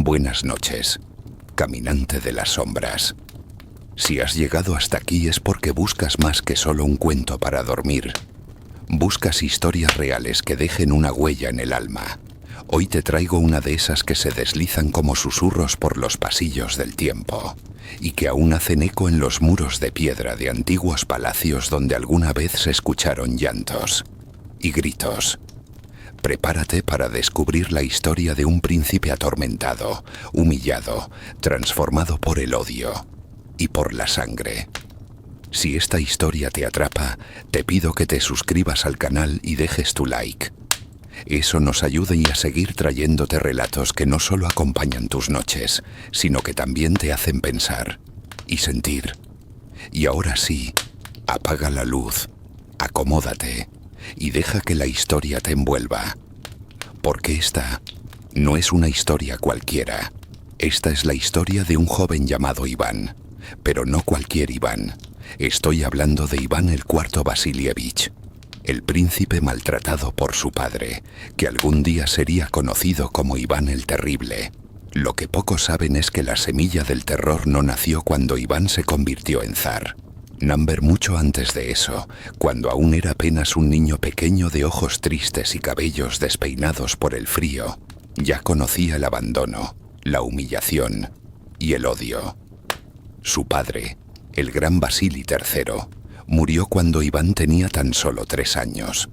Buenas noches, caminante de las sombras. Si has llegado hasta aquí es porque buscas más que solo un cuento para dormir. Buscas historias reales que dejen una huella en el alma. Hoy te traigo una de esas que se deslizan como susurros por los pasillos del tiempo y que aún hacen eco en los muros de piedra de antiguos palacios donde alguna vez se escucharon llantos y gritos. Prepárate para descubrir la historia de un príncipe atormentado, humillado, transformado por el odio y por la sangre. Si esta historia te atrapa, te pido que te suscribas al canal y dejes tu like. Eso nos ayuda a seguir trayéndote relatos que no solo acompañan tus noches, sino que también te hacen pensar y sentir. Y ahora sí, apaga la luz, acomódate y deja que la historia te envuelva. Porque esta no es una historia cualquiera. Esta es la historia de un joven llamado Iván, pero no cualquier Iván. Estoy hablando de Iván el IV Vasilievich, el príncipe maltratado por su padre, que algún día sería conocido como Iván el Terrible. Lo que pocos saben es que la semilla del terror no nació cuando Iván se convirtió en zar. Number mucho antes de eso, cuando aún era apenas un niño pequeño de ojos tristes y cabellos despeinados por el frío, ya conocía el abandono, la humillación y el odio. Su padre, el gran Vasili III, murió cuando Iván tenía tan solo 3 años.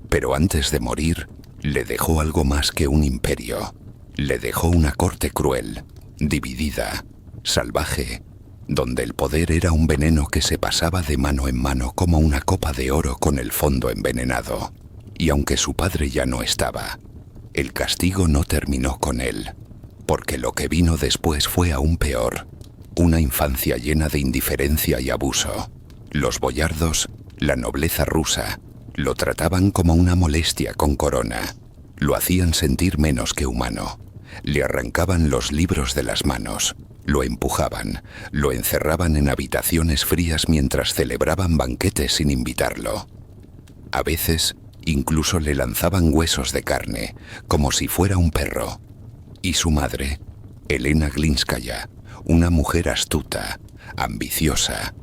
Pero antes de morir, le dejó algo más que un imperio. Le dejó una corte cruel, dividida, salvaje, donde el poder era un veneno que se pasaba de mano en mano como una copa de oro con el fondo envenenado. Y aunque su padre ya no estaba, el castigo no terminó con él, porque lo que vino después fue aún peor. Una infancia llena de indiferencia y abuso. Los boyardos, la nobleza rusa, lo trataban como una molestia con corona. Lo hacían sentir menos que humano. Le arrancaban los libros de las manos. Lo empujaban, lo encerraban en habitaciones frías mientras celebraban banquetes sin invitarlo. A veces, incluso le lanzaban huesos de carne, como si fuera un perro. Y su madre, Elena Glinskaya, una mujer astuta, ambiciosa,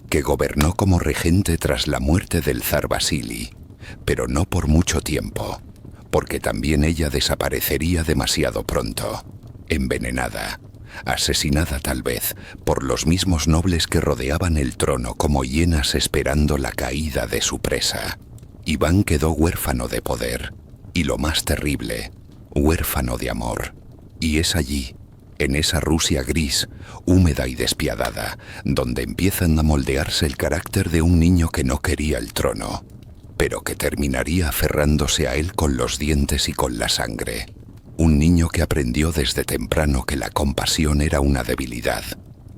que gobernó como regente tras la muerte del zar Vasili, pero no por mucho tiempo, porque también ella desaparecería demasiado pronto, envenenada, asesinada tal vez por los mismos nobles que rodeaban el trono como hienas esperando la caída de su presa. Iván quedó huérfano de poder, y lo más terrible, huérfano de amor. Y es allí, en esa Rusia gris, húmeda y despiadada, donde empiezan a moldearse el carácter de un niño que no quería el trono, pero que terminaría aferrándose a él con los dientes y con la sangre. Un niño que aprendió desde temprano que la compasión era una debilidad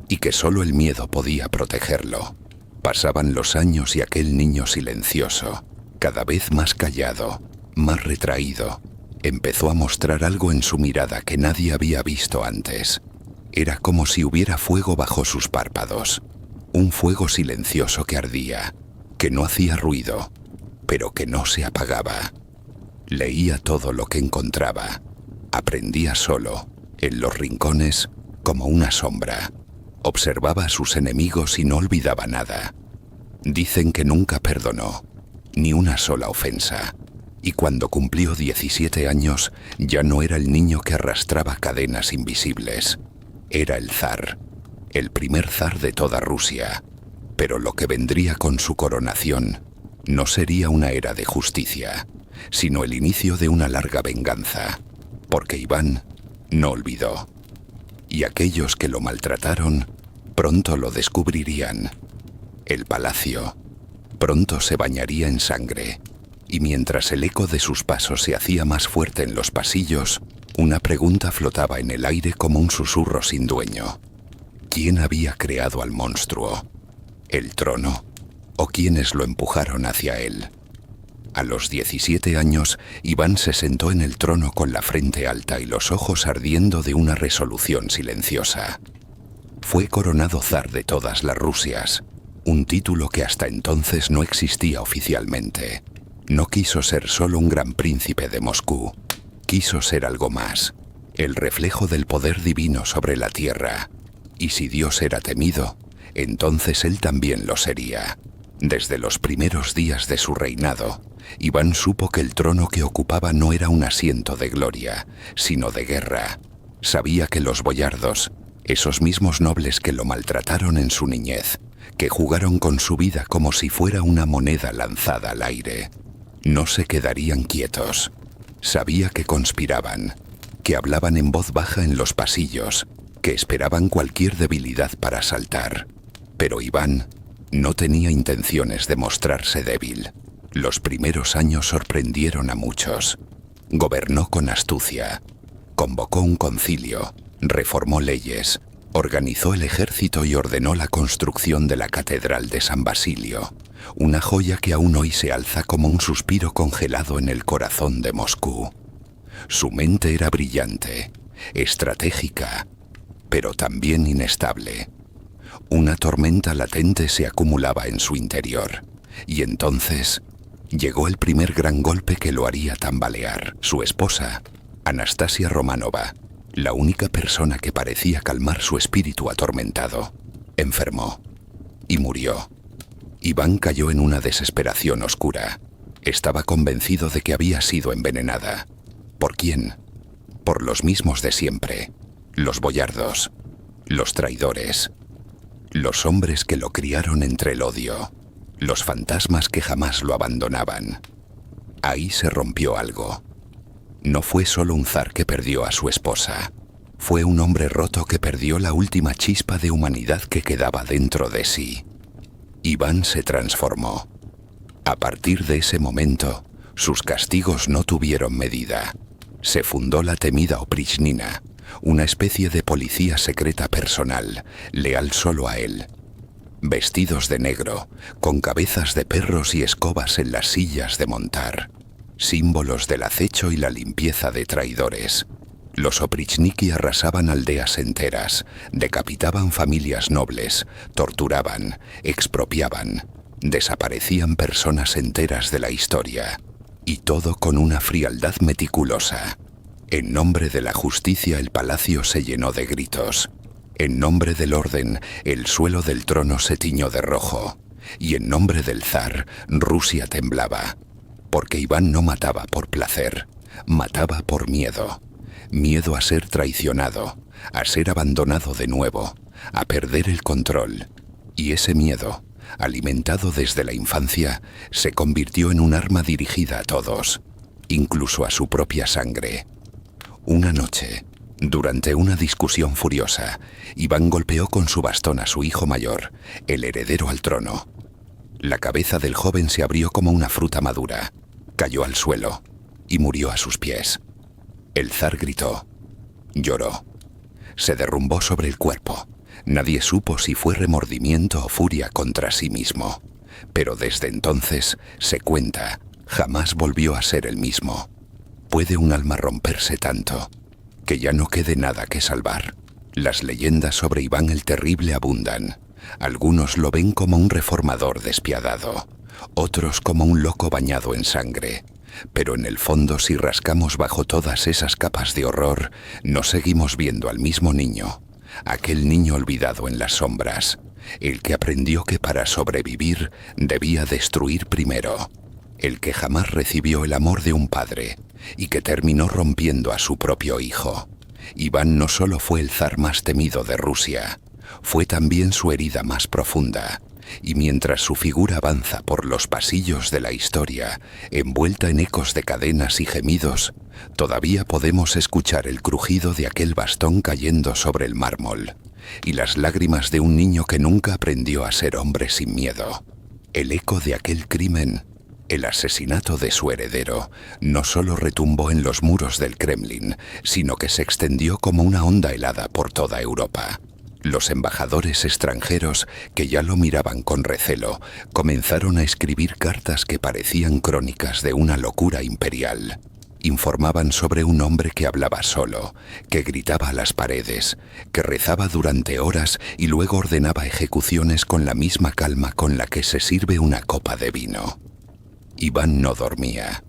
y que solo el miedo podía protegerlo. Pasaban los años y aquel niño silencioso, cada vez más callado, más retraído, empezó a mostrar algo en su mirada que nadie había visto antes. Era como si hubiera fuego bajo sus párpados, un fuego silencioso que ardía, que no hacía ruido, pero que no se apagaba. Leía todo lo que encontraba. Aprendía solo, en los rincones, como una sombra. Observaba a sus enemigos y no olvidaba nada. Dicen que nunca perdonó, ni una sola ofensa. Y cuando cumplió 17 años, ya no era el niño que arrastraba cadenas invisibles. Era el zar, el primer zar de toda Rusia. Pero lo que vendría con su coronación no sería una era de justicia, sino el inicio de una larga venganza. Porque Iván no olvidó. Y aquellos que lo maltrataron pronto lo descubrirían. El palacio pronto se bañaría en sangre. Y mientras el eco de sus pasos se hacía más fuerte en los pasillos, una pregunta flotaba en el aire como un susurro sin dueño. ¿Quién había creado al monstruo? ¿El trono? ¿O quiénes lo empujaron hacia él? A los 17 años, Iván se sentó en el trono con la frente alta y los ojos ardiendo de una resolución silenciosa. Fue coronado zar de todas las Rusias, un título que hasta entonces no existía oficialmente. No quiso ser solo un gran príncipe de Moscú, quiso ser algo más, el reflejo del poder divino sobre la tierra. Y si Dios era temido, entonces él también lo sería. Desde los primeros días de su reinado, Iván supo que el trono que ocupaba no era un asiento de gloria, sino de guerra. Sabía que los boyardos, esos mismos nobles que lo maltrataron en su niñez, que jugaron con su vida como si fuera una moneda lanzada al aire, no se quedarían quietos. Sabía que conspiraban, que hablaban en voz baja en los pasillos, que esperaban cualquier debilidad para saltar. Pero Iván no tenía intenciones de mostrarse débil. Los primeros años sorprendieron a muchos. Gobernó con astucia, convocó un concilio, reformó leyes, organizó el ejército y ordenó la construcción de la Catedral de San Basilio, una joya que aún hoy se alza como un suspiro congelado en el corazón de Moscú. Su mente era brillante, estratégica, pero también inestable. Una tormenta latente se acumulaba en su interior, y entonces llegó el primer gran golpe que lo haría tambalear. Su esposa, Anastasia Romanova, la única persona que parecía calmar su espíritu atormentado, enfermó y murió. Iván cayó en una desesperación oscura. Estaba convencido de que había sido envenenada. ¿Por quién? Por los mismos de siempre, los boyardos, los traidores, los hombres que lo criaron entre el odio, los fantasmas que jamás lo abandonaban. Ahí se rompió algo. No fue solo un zar que perdió a su esposa, fue un hombre roto que perdió la última chispa de humanidad que quedaba dentro de sí. Iván se transformó. A partir de ese momento, sus castigos no tuvieron medida. Se fundó la temida Oprichnina, una especie de policía secreta personal, leal solo a él. Vestidos de negro, con cabezas de perros y escobas en las sillas de montar, símbolos del acecho y la limpieza de traidores. Los Oprichniki arrasaban aldeas enteras, decapitaban familias nobles, torturaban, expropiaban, desaparecían personas enteras de la historia, y todo con una frialdad meticulosa. En nombre de la justicia el palacio se llenó de gritos. En nombre del orden, el suelo del trono se tiñó de rojo. Y en nombre del zar, Rusia temblaba. Porque Iván no mataba por placer, mataba por miedo. Miedo a ser traicionado, a ser abandonado de nuevo, a perder el control. Y ese miedo, alimentado desde la infancia, se convirtió en un arma dirigida a todos, incluso a su propia sangre. Una noche, durante una discusión furiosa, Iván golpeó con su bastón a su hijo mayor, el heredero al trono. La cabeza del joven se abrió como una fruta madura, cayó al suelo y murió a sus pies. El zar gritó, lloró, se derrumbó sobre el cuerpo. Nadie supo si fue remordimiento o furia contra sí mismo, pero desde entonces, se cuenta, jamás volvió a ser el mismo. ¿Puede un alma romperse tanto que ya no quede nada que salvar? Las leyendas sobre Iván el Terrible abundan. Algunos lo ven como un reformador despiadado, otros como un loco bañado en sangre. Pero en el fondo, si rascamos bajo todas esas capas de horror, no seguimos viendo al mismo niño, aquel niño olvidado en las sombras, el que aprendió que para sobrevivir debía destruir primero, el que jamás recibió el amor de un padre y que terminó rompiendo a su propio hijo. Iván no solo fue el zar más temido de Rusia, fue también su herida más profunda, y mientras su figura avanza por los pasillos de la historia, envuelta en ecos de cadenas y gemidos, todavía podemos escuchar el crujido de aquel bastón cayendo sobre el mármol, y las lágrimas de un niño que nunca aprendió a ser hombre sin miedo. El eco de aquel crimen, el asesinato de su heredero, no solo retumbó en los muros del Kremlin, sino que se extendió como una onda helada por toda Europa. Los embajadores extranjeros, que ya lo miraban con recelo, comenzaron a escribir cartas que parecían crónicas de una locura imperial. Informaban sobre un hombre que hablaba solo, que gritaba a las paredes, que rezaba durante horas y luego ordenaba ejecuciones con la misma calma con la que se sirve una copa de vino. Iván no dormía.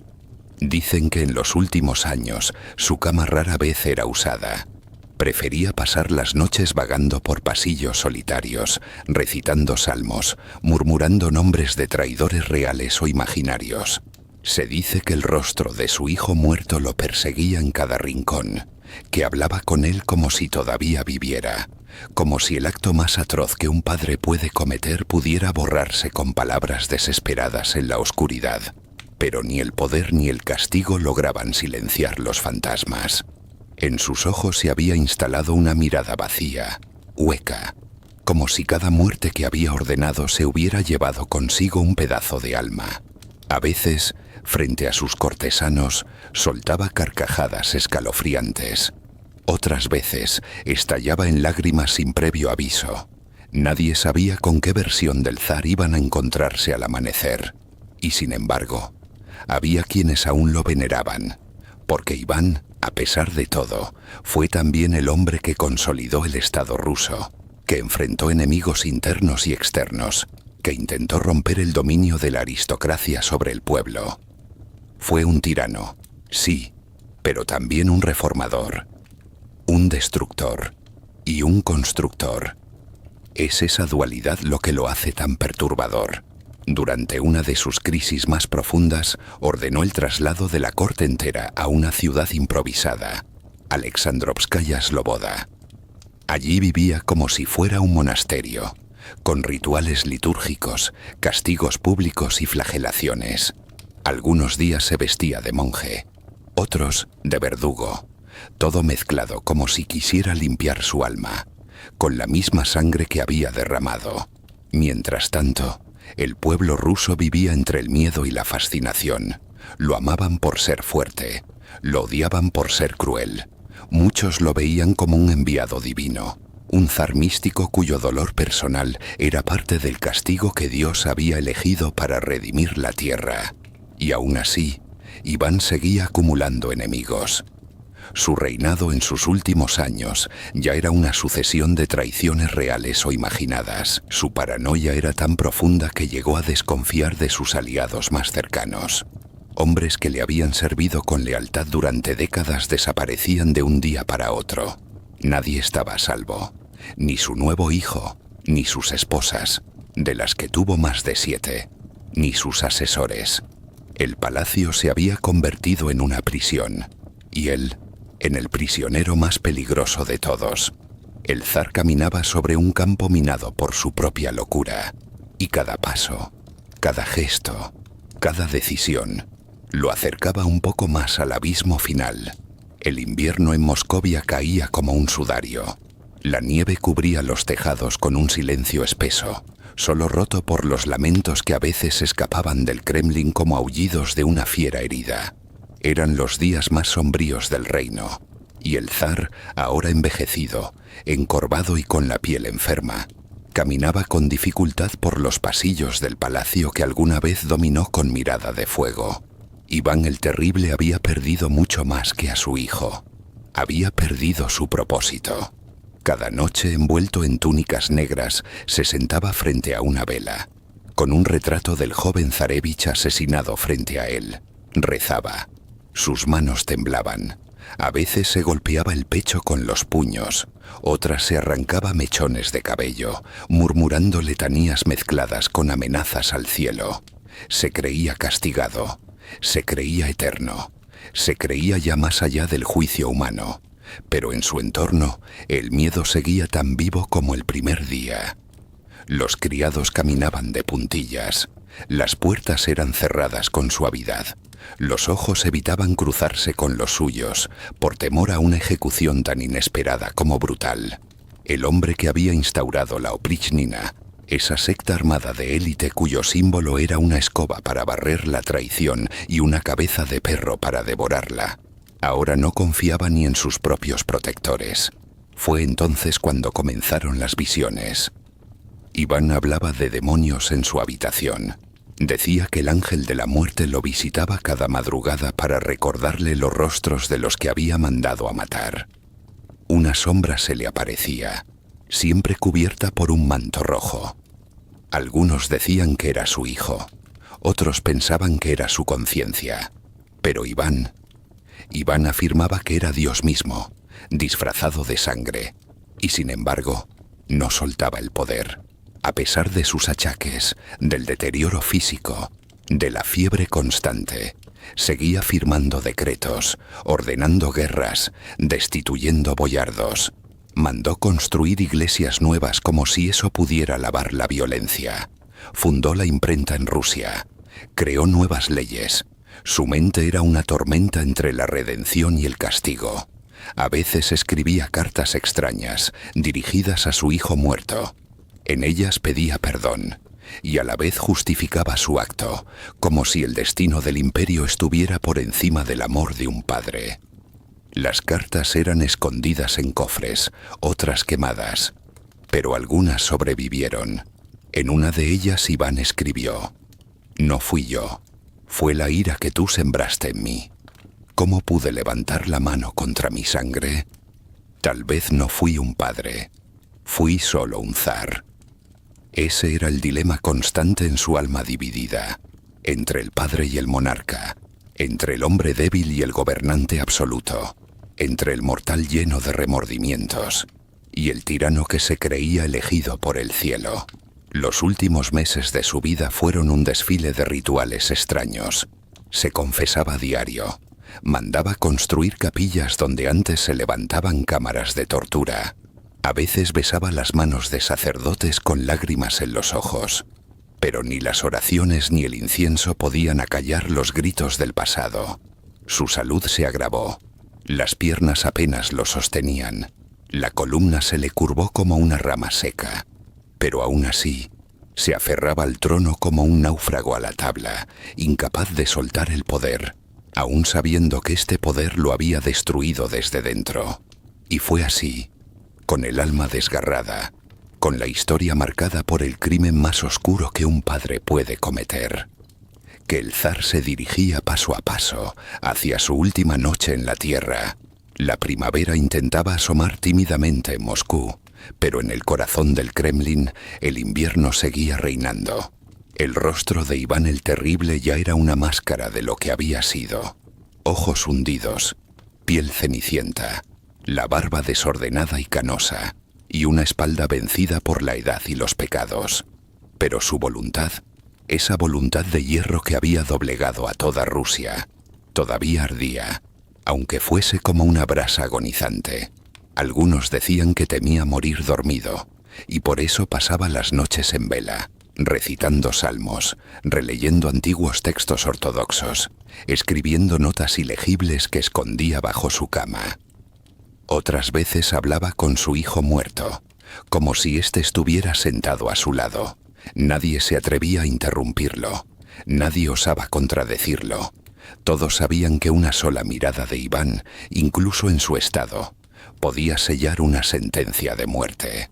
Dicen que en los últimos años su cama rara vez era usada. Prefería pasar las noches vagando por pasillos solitarios, recitando salmos, murmurando nombres de traidores reales o imaginarios. Se dice que el rostro de su hijo muerto lo perseguía en cada rincón, que hablaba con él como si todavía viviera, como si el acto más atroz que un padre puede cometer pudiera borrarse con palabras desesperadas en la oscuridad. Pero ni el poder ni el castigo lograban silenciar los fantasmas. En sus ojos se había instalado una mirada vacía, hueca, como si cada muerte que había ordenado se hubiera llevado consigo un pedazo de alma. A veces, frente a sus cortesanos, soltaba carcajadas escalofriantes. Otras veces, estallaba en lágrimas sin previo aviso. Nadie sabía con qué versión del zar iban a encontrarse al amanecer. Y sin embargo, había quienes aún lo veneraban, porque Iván, a pesar de todo, fue también el hombre que consolidó el Estado ruso, que enfrentó enemigos internos y externos, que intentó romper el dominio de la aristocracia sobre el pueblo. Fue un tirano, sí, pero también un reformador, un destructor y un constructor. Es esa dualidad lo que lo hace tan perturbador. Durante una de sus crisis más profundas, ordenó el traslado de la corte entera a una ciudad improvisada, Alexandrovskaya Sloboda. Allí vivía como si fuera un monasterio, con rituales litúrgicos, castigos públicos y flagelaciones. Algunos días se vestía de monje, otros de verdugo, todo mezclado como si quisiera limpiar su alma, con la misma sangre que había derramado. Mientras tanto, el pueblo ruso vivía entre el miedo y la fascinación. Lo amaban por ser fuerte, lo odiaban por ser cruel. Muchos lo veían como un enviado divino, un zar místico cuyo dolor personal era parte del castigo que Dios había elegido para redimir la tierra. Y aún así, Iván seguía acumulando enemigos. Su reinado en sus últimos años ya era una sucesión de traiciones reales o imaginadas. Su paranoia era tan profunda que llegó a desconfiar de sus aliados más cercanos. Hombres que le habían servido con lealtad durante décadas desaparecían de un día para otro. Nadie estaba a salvo, ni su nuevo hijo, ni sus esposas, de las que tuvo más de 7, ni sus asesores. El palacio se había convertido en una prisión, y él, en el prisionero más peligroso de todos. El zar caminaba sobre un campo minado por su propia locura, y cada paso, cada gesto, cada decisión, lo acercaba un poco más al abismo final. El invierno en Moscovia caía como un sudario. La nieve cubría los tejados con un silencio espeso, solo roto por los lamentos que a veces escapaban del Kremlin como aullidos de una fiera herida. Eran los días más sombríos del reino, y el zar, ahora envejecido, encorvado y con la piel enferma, caminaba con dificultad por los pasillos del palacio que alguna vez dominó con mirada de fuego. Iván el Terrible había perdido mucho más que a su hijo. Había perdido su propósito. Cada noche, envuelto en túnicas negras, se sentaba frente a una vela, con un retrato del joven zarevich asesinado frente a él. Rezaba. Sus manos temblaban. A veces se golpeaba el pecho con los puños, otras se arrancaba mechones de cabello, murmurando letanías mezcladas con amenazas al cielo. Se creía castigado, se creía eterno, se creía ya más allá del juicio humano, pero en su entorno el miedo seguía tan vivo como el primer día. Los criados caminaban de puntillas, las puertas eran cerradas con suavidad. Los ojos evitaban cruzarse con los suyos, por temor a una ejecución tan inesperada como brutal. El hombre que había instaurado la Oprichnina, esa secta armada de élite cuyo símbolo era una escoba para barrer la traición y una cabeza de perro para devorarla, ahora no confiaba ni en sus propios protectores. Fue entonces cuando comenzaron las visiones. Iván hablaba de demonios en su habitación. Decía que el ángel de la muerte lo visitaba cada madrugada para recordarle los rostros de los que había mandado a matar. Una sombra se le aparecía, siempre cubierta por un manto rojo. Algunos decían que era su hijo, otros pensaban que era su conciencia. Pero Iván afirmaba que era Dios mismo, disfrazado de sangre, y sin embargo, no soltaba el poder. A pesar de sus achaques, del deterioro físico, de la fiebre constante, seguía firmando decretos, ordenando guerras, destituyendo boyardos. Mandó construir iglesias nuevas como si eso pudiera lavar la violencia. Fundó la imprenta en Rusia. Creó nuevas leyes. Su mente era una tormenta entre la redención y el castigo. A veces escribía cartas extrañas, dirigidas a su hijo muerto. En ellas pedía perdón, y a la vez justificaba su acto, como si el destino del imperio estuviera por encima del amor de un padre. Las cartas eran escondidas en cofres, otras quemadas, pero algunas sobrevivieron. En una de ellas Iván escribió: «No fui yo, fue la ira que tú sembraste en mí. ¿Cómo pude levantar la mano contra mi sangre? Tal vez no fui un padre, fui solo un zar». Ese era el dilema constante en su alma dividida, entre el padre y el monarca, entre el hombre débil y el gobernante absoluto, entre el mortal lleno de remordimientos y el tirano que se creía elegido por el cielo. Los últimos meses de su vida fueron un desfile de rituales extraños. Se confesaba a diario, mandaba construir capillas donde antes se levantaban cámaras de tortura. A veces besaba las manos de sacerdotes con lágrimas en los ojos, pero ni las oraciones ni el incienso podían acallar los gritos del pasado. Su salud se agravó, las piernas apenas lo sostenían, la columna se le curvó como una rama seca, pero aún así se aferraba al trono como un náufrago a la tabla, incapaz de soltar el poder, aún sabiendo que este poder lo había destruido desde dentro. Y fue así, con el alma desgarrada, con la historia marcada por el crimen más oscuro que un padre puede cometer, que el zar se dirigía paso a paso hacia su última noche en la tierra. La primavera intentaba asomar tímidamente en Moscú, pero en el corazón del Kremlin el invierno seguía reinando. El rostro de Iván el Terrible ya era una máscara de lo que había sido. Ojos hundidos, piel cenicienta, la barba desordenada y canosa, y una espalda vencida por la edad y los pecados. Pero su voluntad, esa voluntad de hierro que había doblegado a toda Rusia, todavía ardía, aunque fuese como una brasa agonizante. Algunos decían que temía morir dormido, y por eso pasaba las noches en vela, recitando salmos, releyendo antiguos textos ortodoxos, escribiendo notas ilegibles que escondía bajo su cama. Otras veces hablaba con su hijo muerto, como si éste estuviera sentado a su lado. Nadie se atrevía a interrumpirlo, nadie osaba contradecirlo. Todos sabían que una sola mirada de Iván, incluso en su estado, podía sellar una sentencia de muerte.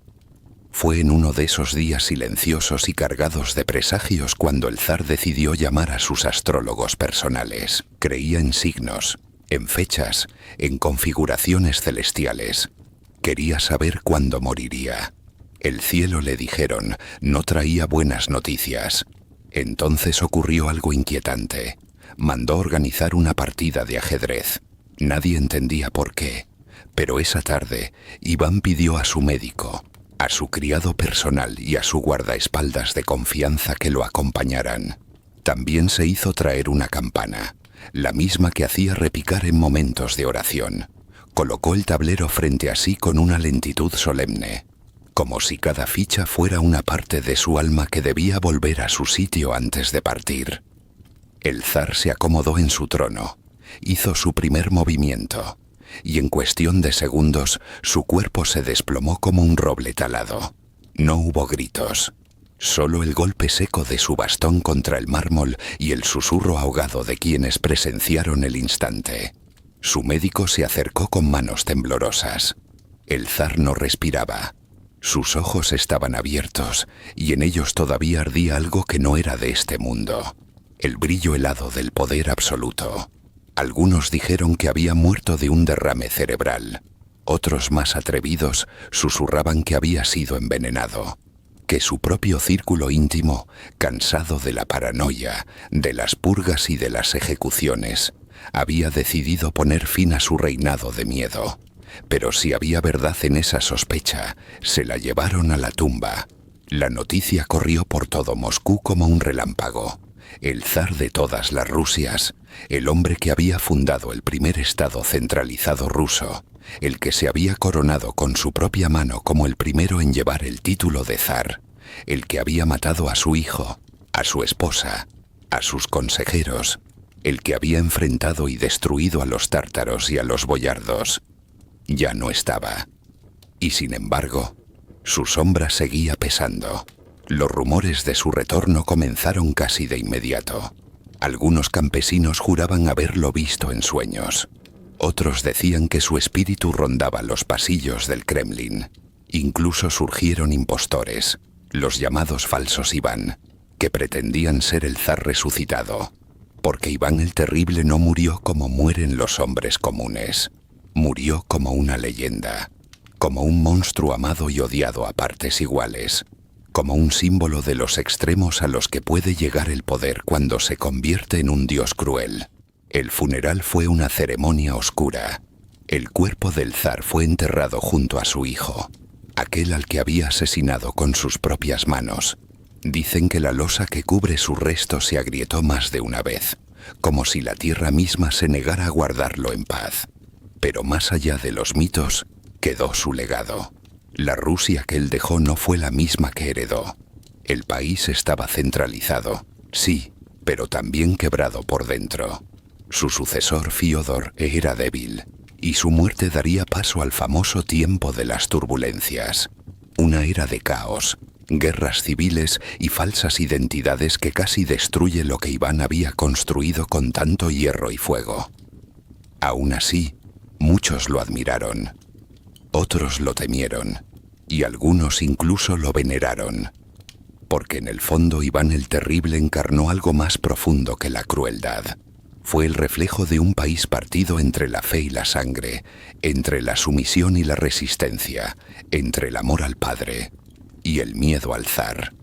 Fue en uno de esos días silenciosos y cargados de presagios cuando el zar decidió llamar a sus astrólogos personales. Creía en signos, en fechas, en configuraciones celestiales. Quería saber cuándo moriría. El cielo, le dijeron, no traía buenas noticias. Entonces ocurrió algo inquietante. Mandó organizar una partida de ajedrez. Nadie entendía por qué, pero esa tarde Iván pidió a su médico, a su criado personal y a su guardaespaldas de confianza que lo acompañaran. También se hizo traer una campana, la misma que hacía repicar en momentos de oración. Colocó el tablero frente a sí con una lentitud solemne, como si cada ficha fuera una parte de su alma que debía volver a su sitio antes de partir. El zar se acomodó en su trono, hizo su primer movimiento, y en cuestión de segundos su cuerpo se desplomó como un roble talado. No hubo gritos, solo el golpe seco de su bastón contra el mármol y el susurro ahogado de quienes presenciaron el instante. Su médico se acercó con manos temblorosas. El zar no respiraba. Sus ojos estaban abiertos y en ellos todavía ardía algo que no era de este mundo, el brillo helado del poder absoluto. Algunos dijeron que había muerto de un derrame cerebral. Otros, más atrevidos, susurraban que había sido envenenado, que su propio círculo íntimo, cansado de la paranoia, de las purgas y de las ejecuciones, había decidido poner fin a su reinado de miedo. Pero si había verdad en esa sospecha, se la llevaron a la tumba. La noticia corrió por todo Moscú como un relámpago. El zar de todas las Rusias, el hombre que había fundado el primer estado centralizado ruso, el que se había coronado con su propia mano como el primero en llevar el título de zar, el que había matado a su hijo, a su esposa, a sus consejeros, el que había enfrentado y destruido a los tártaros y a los boyardos, ya no estaba. Y sin embargo, su sombra seguía pesando. Los rumores de su retorno comenzaron casi de inmediato. Algunos campesinos juraban haberlo visto en sueños. Otros decían que su espíritu rondaba los pasillos del Kremlin. Incluso surgieron impostores, los llamados falsos Iván, que pretendían ser el zar resucitado. Porque Iván el Terrible no murió como mueren los hombres comunes. Murió como una leyenda, como un monstruo amado y odiado a partes iguales, como un símbolo de los extremos a los que puede llegar el poder cuando se convierte en un dios cruel. El funeral fue una ceremonia oscura. El cuerpo del zar fue enterrado junto a su hijo, aquel al que había asesinado con sus propias manos. Dicen que la losa que cubre sus restos se agrietó más de una vez, como si la tierra misma se negara a guardarlo en paz. Pero más allá de los mitos, quedó su legado. La Rusia que él dejó no fue la misma que heredó. El país estaba centralizado, sí, pero también quebrado por dentro. Su sucesor, Fiódor, era débil, y su muerte daría paso al famoso tiempo de las turbulencias. Una era de caos, guerras civiles y falsas identidades que casi destruye lo que Iván había construido con tanto hierro y fuego. Aún así, muchos lo admiraron. Otros lo temieron, y algunos incluso lo veneraron, porque en el fondo Iván el Terrible encarnó algo más profundo que la crueldad. Fue el reflejo de un país partido entre la fe y la sangre, entre la sumisión y la resistencia, entre el amor al padre y el miedo al zar.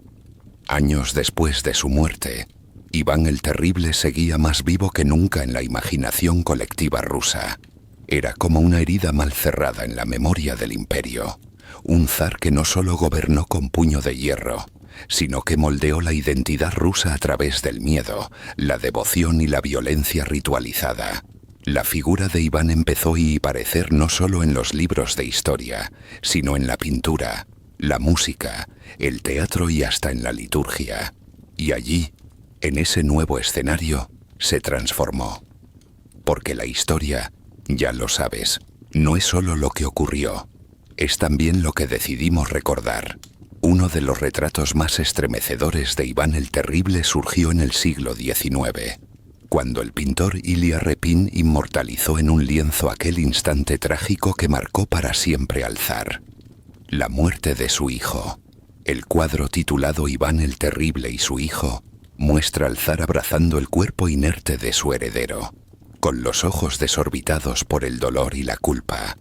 Años después de su muerte, Iván el Terrible seguía más vivo que nunca en la imaginación colectiva rusa. Era como una herida mal cerrada en la memoria del imperio. Un zar que no solo gobernó con puño de hierro, sino que moldeó la identidad rusa a través del miedo, la devoción y la violencia ritualizada. La figura de Iván empezó a aparecer no solo en los libros de historia, sino en la pintura, la música, el teatro y hasta en la liturgia. Y allí, en ese nuevo escenario, se transformó. Porque la historia, ya lo sabes, no es solo lo que ocurrió, es también lo que decidimos recordar. Uno de los retratos más estremecedores de Iván el Terrible surgió en el siglo XIX, cuando el pintor Ilya Repin inmortalizó en un lienzo aquel instante trágico que marcó para siempre al zar: la muerte de su hijo. El cuadro titulado Iván el Terrible y su hijo muestra al zar abrazando el cuerpo inerte de su heredero, con los ojos desorbitados por el dolor y la culpa.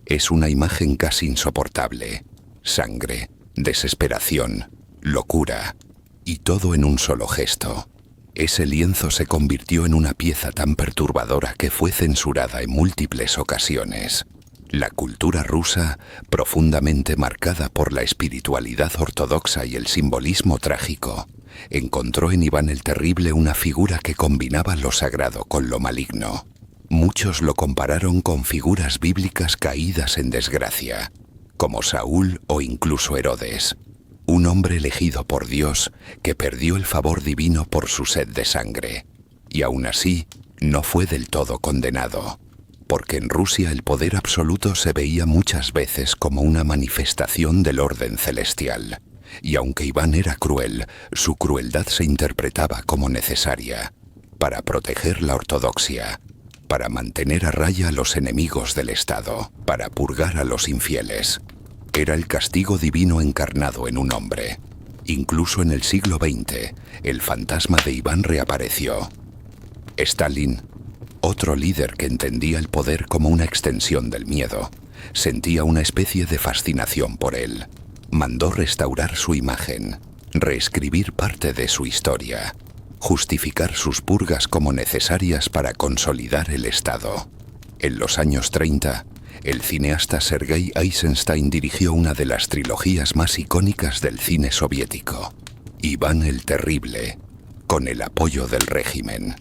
Es una imagen casi insoportable: sangre, desesperación, locura, y todo en un solo gesto. Ese lienzo se convirtió en una pieza tan perturbadora que fue censurada en múltiples ocasiones. La cultura rusa, profundamente marcada por la espiritualidad ortodoxa y el simbolismo trágico, encontró en Iván el Terrible una figura que combinaba lo sagrado con lo maligno. Muchos lo compararon con figuras bíblicas caídas en desgracia, como Saúl o incluso Herodes, un hombre elegido por Dios que perdió el favor divino por su sed de sangre. Y aún así, no fue del todo condenado, porque en Rusia el poder absoluto se veía muchas veces como una manifestación del orden celestial. Y aunque Iván era cruel, su crueldad se interpretaba como necesaria para proteger la ortodoxia, para mantener a raya a los enemigos del Estado, para purgar a los infieles. Era el castigo divino encarnado en un hombre. Incluso en el siglo XX, el fantasma de Iván reapareció. Stalin, otro líder que entendía el poder como una extensión del miedo, sentía una especie de fascinación por él. Mandó restaurar su imagen, reescribir parte de su historia. justificar sus purgas como necesarias para consolidar el Estado. En los años 30, el cineasta Sergei Eisenstein dirigió una de las trilogías más icónicas del cine soviético, Iván el Terrible, con el apoyo del régimen.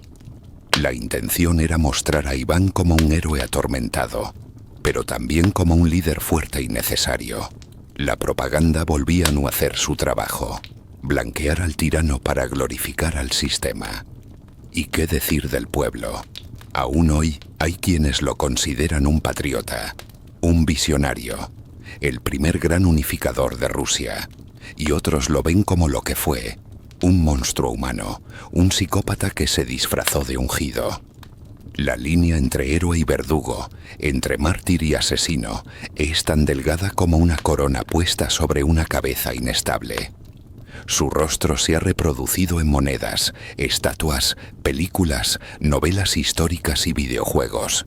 La intención era mostrar a Iván como un héroe atormentado, pero también como un líder fuerte y necesario. La propaganda volvía a no hacer su trabajo, blanquear al tirano para glorificar al sistema. ¿Y qué decir del pueblo? Aún hoy hay quienes lo consideran un patriota, un visionario, el primer gran unificador de Rusia, y otros lo ven como lo que fue, un monstruo humano, un psicópata que se disfrazó de ungido. La línea entre héroe y verdugo, entre mártir y asesino, es tan delgada como una corona puesta sobre una cabeza inestable. Su rostro se ha reproducido en monedas, estatuas, películas, novelas históricas y videojuegos.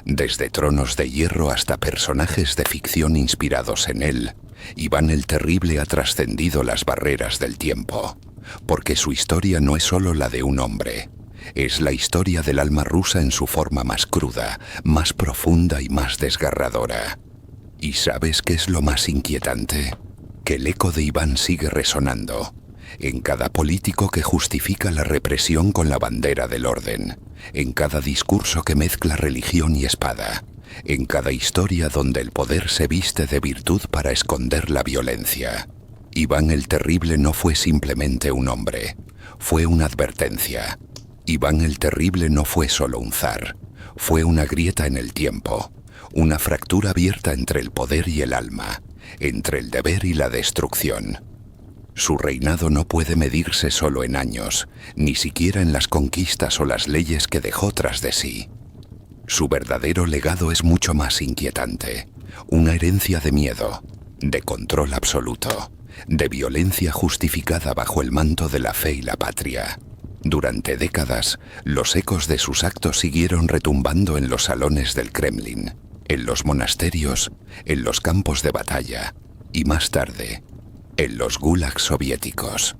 Desde tronos de hierro hasta personajes de ficción inspirados en él, Iván el Terrible ha trascendido las barreras del tiempo, porque su historia no es solo la de un hombre, es la historia del alma rusa en su forma más cruda, más profunda y más desgarradora. ¿Y sabes qué es lo más inquietante? Que el eco de Iván sigue resonando en cada político que justifica la represión con la bandera del orden, en cada discurso que mezcla religión y espada, en cada historia donde el poder se viste de virtud para esconder la violencia. Iván el Terrible no fue simplemente un hombre, fue una advertencia. Iván el Terrible no fue solo un zar, fue una grieta en el tiempo, una fractura abierta entre el poder y el alma, entre el deber y la destrucción. Su reinado no puede medirse solo en años, ni siquiera en las conquistas o las leyes que dejó tras de sí. Su verdadero legado es mucho más inquietante, una herencia de miedo, de control absoluto, de violencia justificada bajo el manto de la fe y la patria. Durante décadas, los ecos de sus actos siguieron retumbando en los salones del Kremlin, en los monasterios, en los campos de batalla y más tarde, en los gulags soviéticos.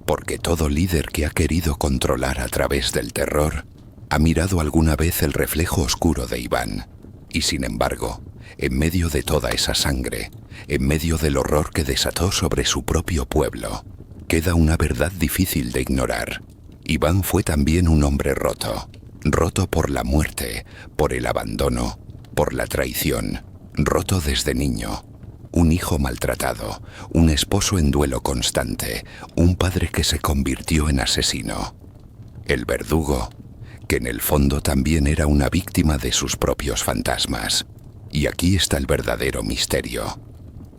Porque todo líder que ha querido controlar a través del terror ha mirado alguna vez el reflejo oscuro de Iván. Y sin embargo, en medio de toda esa sangre, en medio del horror que desató sobre su propio pueblo, queda una verdad difícil de ignorar. Iván fue también un hombre roto, roto por la muerte, por el abandono, por la traición, roto desde niño. Un hijo maltratado, un esposo en duelo constante, un padre que se convirtió en asesino. El verdugo, que en el fondo también era una víctima de sus propios fantasmas. Y aquí está el verdadero misterio.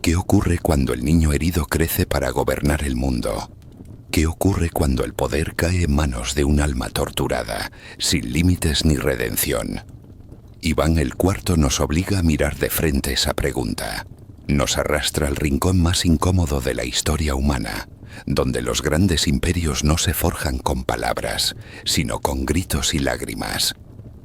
¿Qué ocurre cuando el niño herido crece para gobernar el mundo? ¿Qué ocurre cuando el poder cae en manos de un alma torturada, sin límites ni redención? Iván el IV nos obliga a mirar de frente esa pregunta. Nos arrastra al rincón más incómodo de la historia humana, donde los grandes imperios no se forjan con palabras, sino con gritos y lágrimas,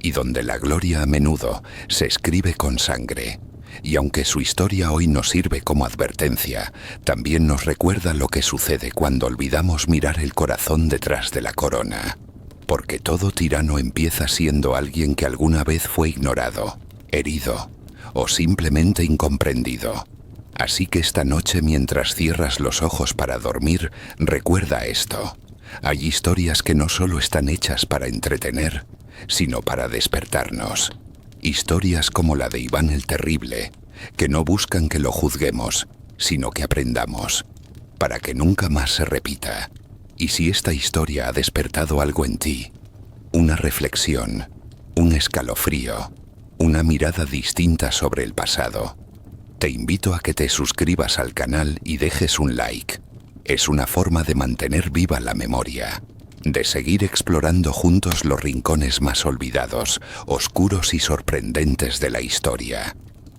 y donde la gloria a menudo se escribe con sangre. Y aunque su historia hoy nos sirve como advertencia, también nos recuerda lo que sucede cuando olvidamos mirar el corazón detrás de la corona. Porque todo tirano empieza siendo alguien que alguna vez fue ignorado, herido o simplemente incomprendido. Así que esta noche, mientras cierras los ojos para dormir, recuerda esto. Hay historias que no solo están hechas para entretener, sino para despertarnos. Historias como la de Iván el Terrible, que no buscan que lo juzguemos, sino que aprendamos, para que nunca más se repita. Y si esta historia ha despertado algo en ti, una reflexión, un escalofrío, una mirada distinta sobre el pasado, te invito a que te suscribas al canal y dejes un like. Es una forma de mantener viva la memoria, de seguir explorando juntos los rincones más olvidados, oscuros y sorprendentes de la historia.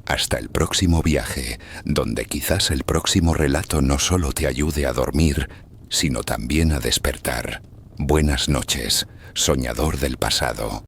Hasta el próximo viaje, donde quizás el próximo relato no solo te ayude a dormir, sino también a despertar. Buenas noches, soñador del pasado.